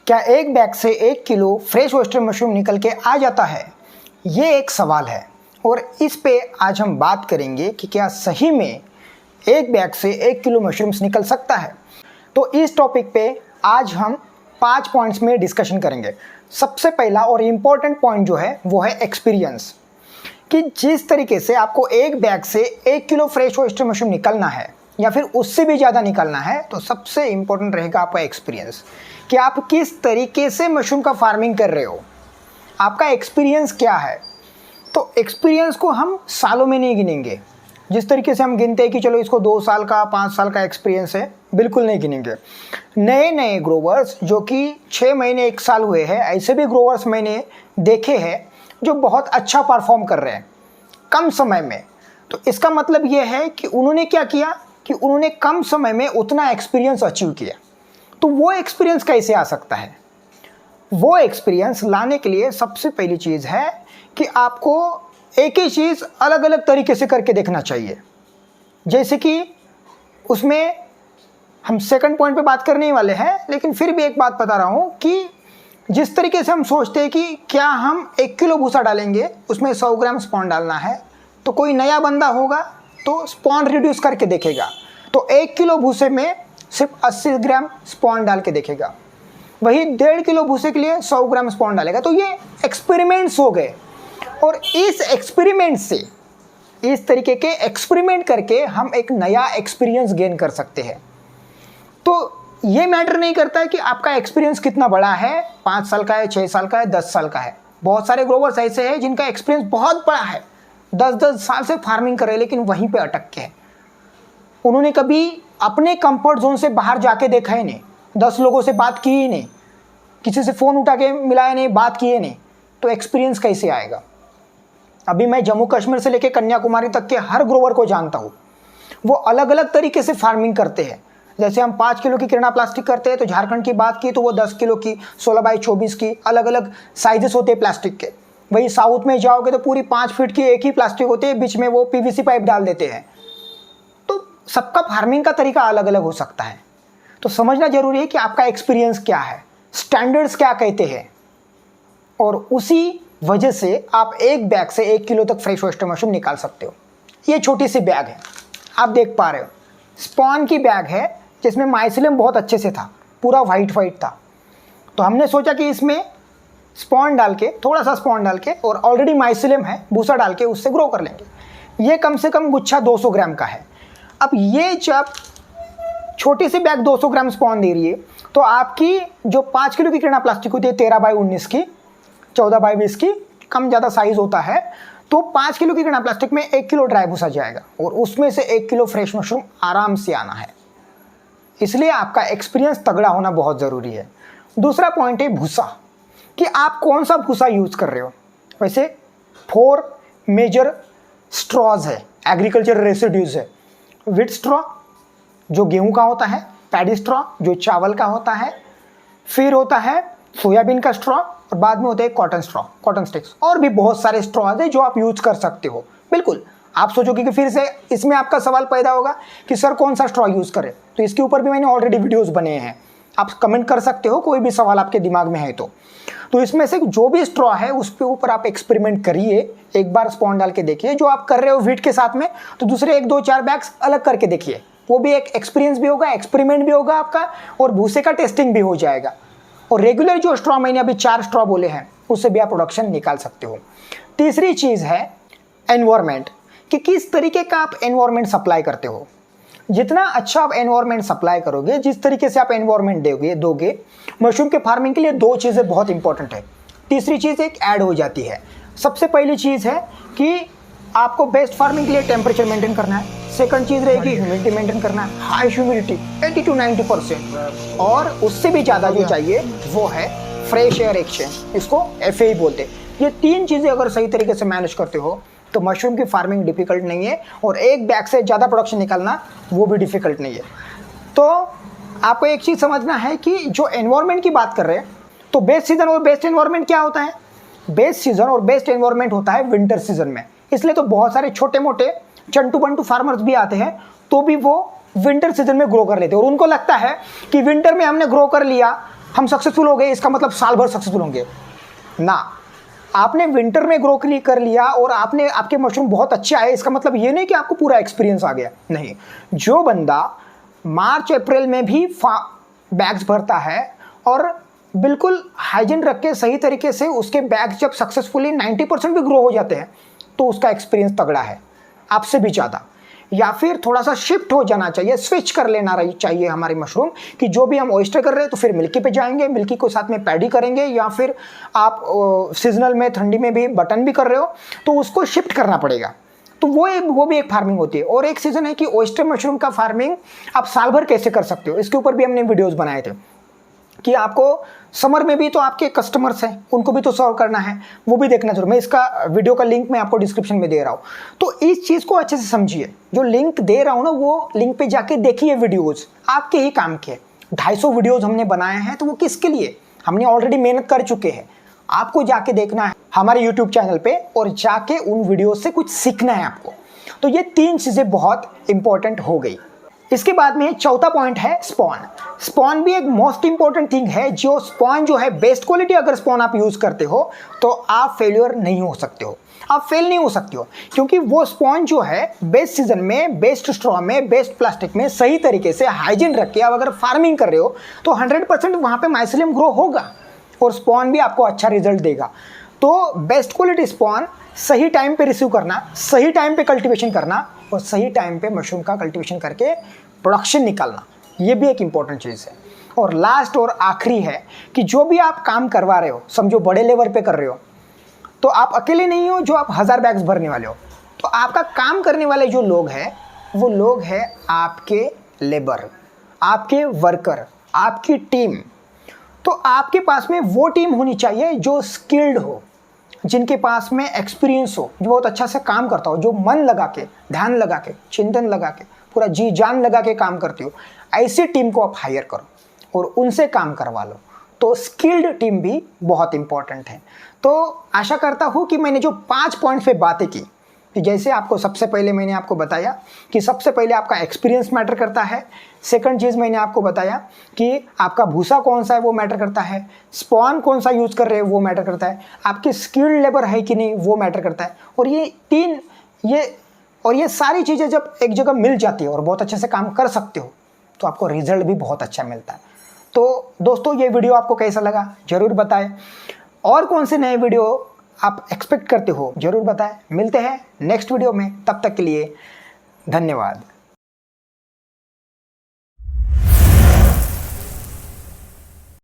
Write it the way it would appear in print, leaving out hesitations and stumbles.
क्या एक बैग से 1 किलो फ्रेश ऑयस्टर मशरूम निकल के आ जाता है? ये एक सवाल है और इस पे आज हम बात करेंगे कि क्या सही में एक बैग से 1 किलो मशरूम्स निकल सकता है। तो इस टॉपिक पे आज हम 5 पॉइंट्स में डिस्कशन करेंगे। सबसे पहला और इम्पॉर्टेंट पॉइंट जो है वो है एक्सपीरियंस, कि जिस तरीके से आपको एक बैग से 1 किलो फ्रेश ऑयस्टर मशरूम निकलना है या फिर उससे भी ज़्यादा निकलना है, तो सबसे इम्पोर्टेंट रहेगा आपका एक्सपीरियंस, कि आप किस तरीके से मशरूम का फार्मिंग कर रहे हो, आपका एक्सपीरियंस क्या है। तो एक्सपीरियंस को हम सालों में नहीं गिनेंगे। जिस तरीके से हम गिनते हैं कि चलो इसको 2 साल का 5 साल का एक्सपीरियंस है, बिल्कुल नहीं गिनेंगे। नए नए ग्रोवर्स जो कि 6 महीने 1 साल हुए हैं, ऐसे भी ग्रोवर्स मैंने देखे हैं जो बहुत अच्छा परफॉर्म कर रहे हैं कम समय में। तो इसका मतलब ये है कि उन्होंने क्या किया कि उन्होंने कम समय में उतना एक्सपीरियंस अचीव किया। तो वो एक्सपीरियंस कैसे आ सकता है? वो एक्सपीरियंस लाने के लिए सबसे पहली चीज़ है कि आपको एक ही चीज़ अलग अलग तरीके से करके देखना चाहिए। जैसे कि उसमें हम सेकंड पॉइंट पे बात करने वाले हैं, लेकिन फिर भी एक बात बता रहा हूँ कि जिस तरीके से हम सोचते हैं कि क्या हम 1 किलो भूसा डालेंगे, उसमें 100 ग्राम स्पॉन डालना है, तो कोई नया बंदा होगा तो स्पॉन रिड्यूस करके देखेगा, तो 1 किलो भूसे में सिर्फ 80 ग्राम स्पॉन डाल के देखेगा। वही 1.5 किलो भूसे के लिए 100 ग्राम स्पॉन डालेगा। तो ये एक्सपेरिमेंट्स हो गए, और इस एक्सपेरिमेंट से, इस तरीके के एक्सपेरिमेंट करके हम एक नया एक्सपीरियंस गेन कर सकते हैं। तो ये मैटर नहीं करता है कि आपका एक्सपीरियंस कितना बड़ा है, 5 साल का है, 6 साल का है, 10 साल का है। बहुत सारे ग्रोवर्स ऐसे हैं जिनका एक्सपीरियंस बहुत बड़ा है, 10-10 साल से फार्मिंग कर रहे हैं, लेकिन वहीं पे अटक के हैं। उन्होंने कभी अपने कंफर्ट जोन से बाहर जाके देखा ही नहीं, 10 लोगों से बात की ही नहीं, किसी से फ़ोन उठा के मिलाया नहीं, बात किए नहीं, तो एक्सपीरियंस कैसे आएगा? अभी मैं जम्मू कश्मीर से लेकर कन्याकुमारी तक के हर ग्रोवर को जानता हूँ। वो अलग अलग तरीके से फार्मिंग करते हैं। जैसे हम 5 किलो की किरणा प्लास्टिक करते हैं, तो झारखंड की बात की तो वो 10 किलो की, 16 बाई 24 की, अलग अलग साइजेस होते हैं प्लास्टिक के। वही साउथ में जाओगे तो पूरी 5 फीट की एक ही प्लास्टिक होती है, बीच में वो पीवीसी पाइप डाल देते हैं। तो सबका फार्मिंग का तरीका अलग अलग हो सकता है। तो समझना जरूरी है कि आपका एक्सपीरियंस क्या है, स्टैंडर्ड्स क्या कहते हैं, और उसी वजह से आप एक बैग से 1 किलो तक फ्रेश ऑयस्टर मशरूम निकाल सकते हो। ये छोटी सी बैग है, आप देख पा रहे हो, स्पॉन की बैग है जिसमें माइसिलम बहुत अच्छे से था, पूरा वाइट था। तो हमने सोचा कि इसमें स्पॉन डाल के, थोड़ा सा स्पॉन डाल के, और ऑलरेडी माइसिलम है, भूसा डाल के उससे ग्रो कर लेंगे। ये कम से कम गुच्छा 200 ग्राम का है। अब ये जब छोटी सी बैग 200 ग्राम स्पॉन दे रही है, तो आपकी जो 5 किलो की किरणा प्लास्टिक होती है 13 बाई 19 की, 14 बाई 20 की, कम ज़्यादा साइज होता है, तो 5 किलो की किरणा प्लास्टिक में 1 किलो ड्राई भूसा जाएगा, और उसमें से 1 किलो फ्रेश मशरूम आराम से आना है। इसलिए आपका एक्सपीरियंस तगड़ा होना बहुत ज़रूरी है। दूसरा पॉइंट है भूसा, कि आप कौन सा भूसा यूज़ कर रहे हो। वैसे 4 मेजर स्ट्रॉज है, एग्रीकल्चर रेसिड्यूज है। व्हीट स्ट्रॉ जो गेहूं का होता है, पैडी स्ट्रॉ जो चावल का होता है, फिर होता है सोयाबीन का स्ट्रॉ, और बाद में होते हैं कॉटन स्ट्रॉ, कॉटन स्टिक्स, और भी बहुत सारे स्ट्रॉज है जो आप यूज कर सकते हो। बिल्कुल आप सोचोगे कि फिर से इसमें आपका सवाल पैदा होगा कि सर कौन सा स्ट्रॉ यूज़ करें, तो इसके ऊपर भी मैंने ऑलरेडी वीडियोस बने हैं, आप कमेंट कर सकते हो कोई भी सवाल आपके दिमाग में है तो इसमें से जो भी स्ट्रॉ है उस पे ऊपर आप एक्सपेरिमेंट करिए, एक बार स्पॉन डाल के देखिए। जो आप कर रहे हो व्हीट के साथ में, तो दूसरे 1-2-4 बैग्स अलग करके देखिए, वो भी एक एक्सपीरियंस भी होगा, एक्सपेरिमेंट भी होगा आपका, और भूसे का टेस्टिंग भी हो जाएगा। और रेगुलर जो स्ट्रॉ मैंने अभी 4 स्ट्रॉ बोले हैं, उससे भी आप प्रोडक्शन निकाल सकते हो। तीसरी चीज़ है एनवायरमेंट, कि किस तरीके का आप एनवायरमेंट सप्लाई करते हो। जितना अच्छा आप एनवायरमेंट सप्लाई करोगे, जिस तरीके से आप एनवायरमेंट दोगे, मशरूम के फार्मिंग के लिए 2 चीज़ें बहुत इंपॉर्टेंट है। तीसरी चीज़ एक ऐड हो जाती है। सबसे पहली चीज़ है कि आपको बेस्ट फार्मिंग के लिए टेम्परेचर मेंटेन करना है। सेकंड चीज़ रहेगी ह्यूमिडिटी मेंटेन करना है, हाई ह्यूमिडिटी 80 to 90%, और उससे भी ज़्यादा जो चाहिए वो है फ्रेश एयर एक्सचेंज, इसको FAE बोलते हैं। ये 3 चीज़ें अगर सही तरीके से मैनेज करते हो तो मशरूम की फार्मिंग डिफ़िकल्ट नहीं है, और एक बैग से ज़्यादा प्रोडक्शन निकालना वो भी डिफ़िकल्ट नहीं है। तो आपको एक चीज़ समझना है कि जो एनवायरनमेंट की बात कर रहे हैं, तो बेस्ट सीज़न और बेस्ट एनवायरनमेंट क्या होता है? बेस्ट सीज़न और बेस्ट एनवायरनमेंट होता है विंटर सीजन में। इसलिए तो बहुत सारे छोटे मोटे चंटू बंटू फार्मर्स भी आते हैं, तो भी वो विंटर सीजन में ग्रो कर लेते हैं, और उनको लगता है कि विंटर में हमने ग्रो कर लिया हम सक्सेसफुल हो गए इसका मतलब साल भर सक्सेसफुल होंगे ना। आपने विंटर में ग्रो कर लिया और आपके मशरूम बहुत अच्छे आए इसका मतलब ये नहीं कि आपको पूरा एक्सपीरियंस आ गया, नहीं। जो बंदा मार्च अप्रैल में भी बैग्स भरता है और बिल्कुल हाइजीन रख के सही तरीके से उसके बैग्स जब सक्सेसफुली 90% भी ग्रो हो जाते हैं तो उसका एक्सपीरियंस तगड़ा है आपसे भी ज़्यादा। या फिर थोड़ा सा शिफ्ट हो जाना चाहिए, स्विच कर लेना चाहिए हमारी मशरूम कि जो भी हम ऑयस्टर कर रहे हैं तो फिर मिल्की पे जाएंगे, मिल्की को साथ में पैडी करेंगे, या फिर आप सीजनल में ठंडी में भी बटन भी कर रहे हो तो उसको शिफ्ट करना पड़ेगा। तो वो भी एक फार्मिंग होती है। और एक सीजन है कि ऑयस्टर मशरूम का फार्मिंग आप साल भर कैसे कर सकते हो, इसके ऊपर भी हमने वीडियोज़ बनाए थे कि आपको समर में भी तो आपके कस्टमर्स हैं उनको भी तो सर्व करना है, वो भी देखना जरूर। मैं इसका वीडियो का लिंक मैं आपको डिस्क्रिप्शन में दे रहा हूँ, तो इस चीज़ को अच्छे से समझिए। जो लिंक दे रहा हूँ ना वो लिंक पे जाके देखिए वीडियोज़ आपके ही काम के। 250 वीडियोज़ हमने बनाए हैं तो वो किसके लिए, हमने ऑलरेडी मेहनत कर चुके हैं। आपको जाके देखना है हमारे यूट्यूब चैनल पर और जाके उन वीडियो से कुछ सीखना है आपको। तो ये 3 चीज़ें बहुत इंपॉर्टेंट हो गई। इसके बाद में चौथा पॉइंट है स्पॉन। स्पॉन भी एक मोस्ट इंपॉर्टेंट थिंग है। जो स्पॉन जो है बेस्ट क्वालिटी अगर स्पॉन आप यूज करते हो तो आप फेलियर नहीं हो सकते हो, आप फेल नहीं हो सकते हो, क्योंकि वो स्पॉन जो है बेस्ट सीजन में, बेस्ट स्ट्रॉ में, बेस्ट प्लास्टिक में सही तरीके से हाइजीन रख के आप अगर फार्मिंग कर रहे हो तो 100% वहाँ पे माइसेलियम ग्रो होगा और स्पॉन भी आपको अच्छा रिजल्ट देगा। तो बेस्ट क्वालिटी स्पॉन सही टाइम पे रिसीव करना, सही टाइम पे कल्टीवेशन करना और सही टाइम पे मशरूम का कल्टीवेशन करके प्रोडक्शन निकालना, ये भी एक इंपॉर्टेंट चीज़ है। और लास्ट और आखिरी है कि जो भी आप काम करवा रहे हो, समझो बड़े लेवल पे कर रहे हो, तो आप अकेले नहीं हो जो आप 1000 बैग्स भरने वाले हो। तो आपका काम करने वाले जो लोग हैं वो लोग हैं आपके लेबर, आपके वर्कर, आपकी टीम। तो आपके पास में वो टीम होनी चाहिए जो स्किल्ड हो, जिनके पास में एक्सपीरियंस हो, जो बहुत अच्छा से काम करता हो, जो मन लगा के, ध्यान लगा के, चिंतन लगा के, पूरा जी जान लगा के काम करती हो। ऐसी टीम को आप हायर करो और उनसे काम करवा लो। तो स्किल्ड टीम भी बहुत इंपॉर्टेंट है। तो आशा करता हूँ कि मैंने जो 5 पॉइंट्स पे बातें की, कि जैसे आपको सबसे पहले मैंने आपको बताया कि सबसे पहले आपका एक्सपीरियंस मैटर करता है। सेकंड चीज़ मैंने आपको बताया कि आपका भूसा कौन सा है वो मैटर करता है, स्पॉन कौन सा यूज़ कर रहे हैं वो मैटर करता है, आपकी स्किल्ड लेबर है कि नहीं वो मैटर करता है। और ये सारी चीज़ें जब एक जगह मिल जाती है और बहुत अच्छे से काम कर सकते हो तो आपको रिजल्ट भी बहुत अच्छा मिलता है। तो दोस्तों ये वीडियो आपको कैसा लगा ज़रूर बताएं, और कौन से नए वीडियो आप एक्सपेक्ट करते हो ज़रूर बताएं। मिलते हैं नेक्स्ट वीडियो में, तब तक के लिए धन्यवाद।